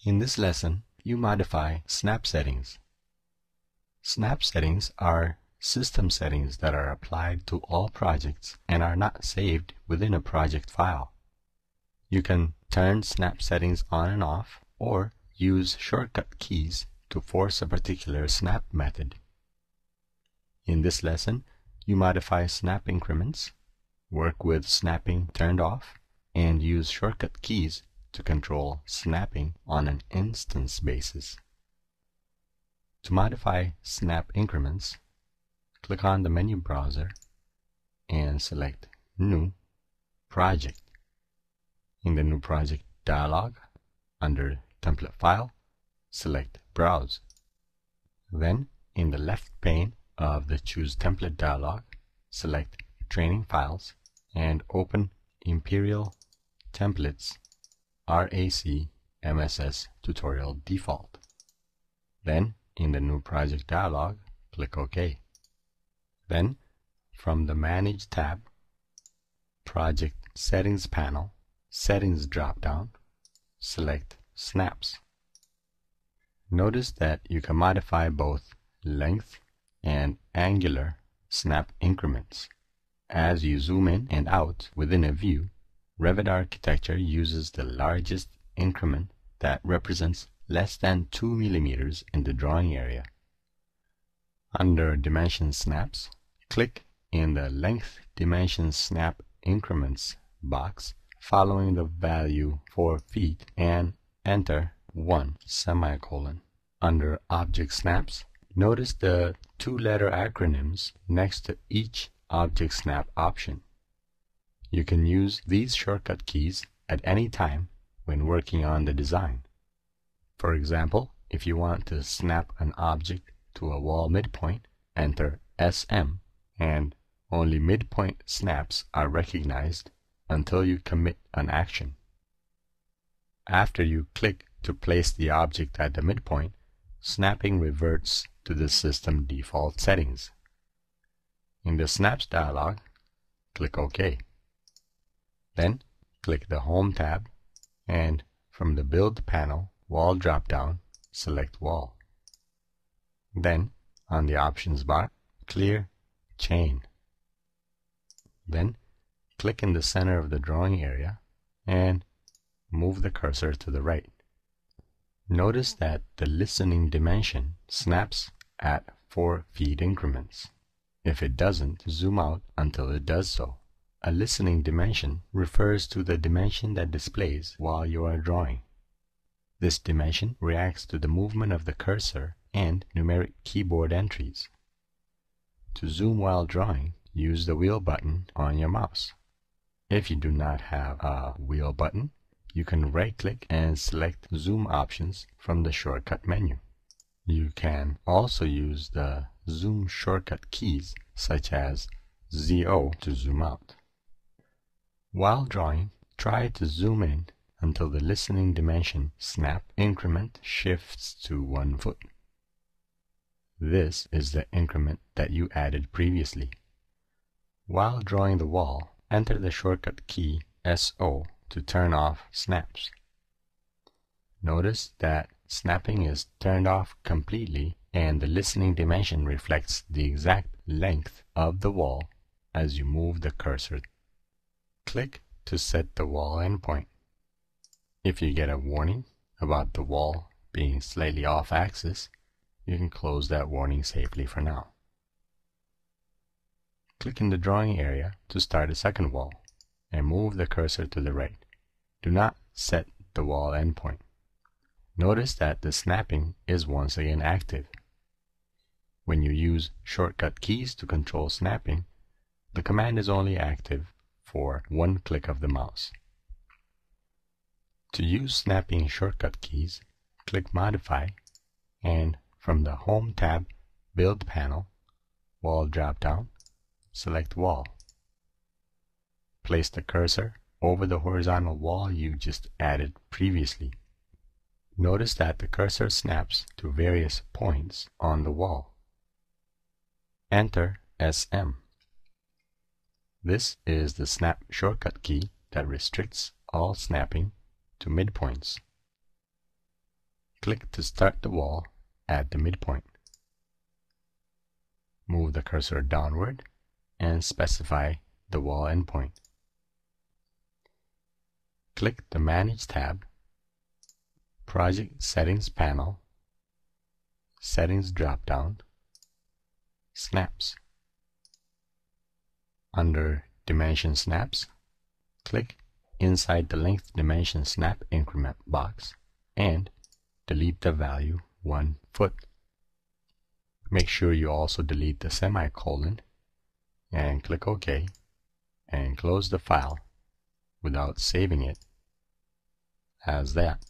In this lesson, you modify snap settings. Snap settings are system settings that are applied to all projects and are not saved within a project file. You can turn snap settings on and off, or use shortcut keys to force a particular snap method. In this lesson, you modify snap increments, work with snapping turned off, and use shortcut keys to control snapping on an instance basis. To modify snap increments, click on the menu browser and select New Project. In the New Project dialog, under Template File, select Browse. Then, in the left pane of the Choose Template dialog, select Training Files and open Imperial Templates RAC MSS Tutorial Default. Then, in the New Project dialog, click OK. Then, from the Manage tab, Project Settings panel, Settings drop-down, select Snaps. Notice that you can modify both length and angular snap increments. As you zoom in and out within a view, Revit Architecture uses the largest increment that represents less than 2 mm in the drawing area. Under Dimension Snaps, click in the Length Dimension Snap Increments box following the value 4 feet and enter 1 semicolon. Under Object Snaps, notice the 2-letter acronyms next to each object snap option. You can use these shortcut keys at any time when working on the design. For example, if you want to snap an object to a wall midpoint, enter SM, and only midpoint snaps are recognized until you commit an action. After you click to place the object at the midpoint, snapping reverts to the system default settings. In the Snaps dialog, click OK. Then, click the Home tab, and from the Build panel, Wall drop-down, select Wall. Then, on the Options bar, Clear Chain. Then, click in the center of the drawing area and move the cursor to the right. Notice that the listening dimension snaps at 4 feet increments. If it doesn't, zoom out until it does so. A listening dimension refers to the dimension that displays while you are drawing. This dimension reacts to the movement of the cursor and numeric keyboard entries. To zoom while drawing, use the wheel button on your mouse. If you do not have a wheel button, you can right-click and select Zoom options from the shortcut menu. You can also use the zoom shortcut keys such as ZO to zoom out. While drawing, try to zoom in until the listening dimension snap increment shifts to 1 foot. This is the increment that you added previously. While drawing the wall, enter the shortcut key SO to turn off snaps. Notice that snapping is turned off completely and the listening dimension reflects the exact length of the wall as you move the cursor. Click to set the wall endpoint. If you get a warning about the wall being slightly off axis, you can close that warning safely for now. Click in the drawing area to start a second wall and move the cursor to the right. Do not set the wall endpoint. Notice that the snapping is once again active. When you use shortcut keys to control snapping, the command is only active for 1 click of the mouse. To use snapping shortcut keys, click Modify, and from the Home tab, Build panel, Wall drop-down, select Wall. Place the cursor over the horizontal wall you just added previously. Notice that the cursor snaps to various points on the wall. Enter SM. This is the snap shortcut key that restricts all snapping to midpoints. Click to start the wall at the midpoint. Move the cursor downward and specify the wall endpoint. Click the Manage tab, Project Settings panel, Settings drop-down, Snaps. Under Dimension Snaps, click inside the Length Dimension Snap Increment box and delete the value 1 foot. Make sure you also delete the semicolon and click OK and close the file without saving it, as that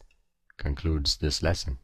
concludes this lesson.